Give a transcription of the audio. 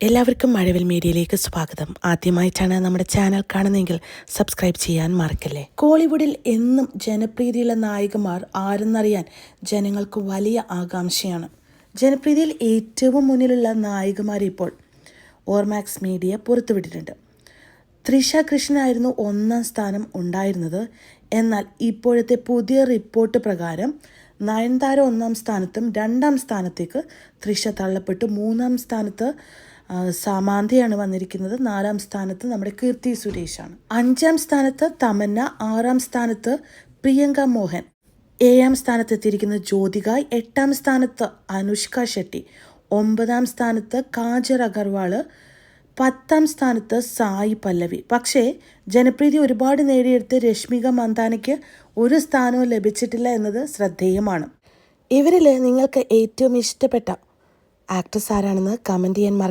എല്ലാവർക്കും മഴവിൽ മീഡിയയിലേക്ക് സ്വാഗതം. ആദ്യമായിട്ടാണ് നമ്മുടെ ചാനൽ കാണുന്നതെങ്കിൽ സബ്സ്ക്രൈബ് ചെയ്യാൻ മറക്കല്ലേ. കോളിവുഡിൽ എന്നും ജനപ്രീതിയുള്ള നായികമാർ ആരെന്നറിയാൻ ജനങ്ങൾക്ക് വലിയ ആകാംക്ഷയാണ്. ജനപ്രീതിയിൽ ഏറ്റവും മുന്നിലുള്ള നായികമാരെ ഇപ്പോൾ ഓർമാക്സ് മീഡിയ പുറത്തുവിട്ടിട്ടുണ്ട്. തൃഷ കൃഷ്ണനായിരുന്നു ഒന്നാം സ്ഥാനം ഉണ്ടായിരുന്നത്. എന്നാൽ ഇപ്പോഴത്തെ പുതിയ റിപ്പോർട്ട് പ്രകാരം നയൻതാര ഒന്നാം സ്ഥാനത്തും രണ്ടാം സ്ഥാനത്തേക്ക് തൃഷ തള്ളപ്പെട്ടു. മൂന്നാം സ്ഥാനത്ത് സാമാന്തയാണ് വന്നിരിക്കുന്നത്. നാലാം സ്ഥാനത്ത് നമ്മുടെ കീർത്തി സുരേഷാണ്. അഞ്ചാം സ്ഥാനത്ത് തമന്ന, ആറാം സ്ഥാനത്ത് പ്രിയങ്ക മോഹൻ, ഏഴാം സ്ഥാനത്ത് എത്തിയിരിക്കുന്നത് ജ്യോതിക, എട്ടാം സ്ഥാനത്ത് അനുഷ്ക ഷെട്ടി, ഒമ്പതാം സ്ഥാനത്ത് കാജൽ അഗർവാള്, പത്താം സ്ഥാനത്ത് സായി പല്ലവി. പക്ഷേ ജനപ്രീതി ഒരുപാട് നേടിയെടുത്ത് രശ്മിക മന്ദാനയ്ക്ക് ഒരു സ്ഥാനവും ലഭിച്ചിട്ടില്ല എന്നത് ശ്രദ്ധേയമാണ്. ഇവരിൽ നിങ്ങൾക്ക് ഏറ്റവും ഇഷ്ടപ്പെട്ട ആക്ട്രസ് ആരാണെന്ന് കമൻറ്റ് ചെയ്യാൻ മറക്കരുത്.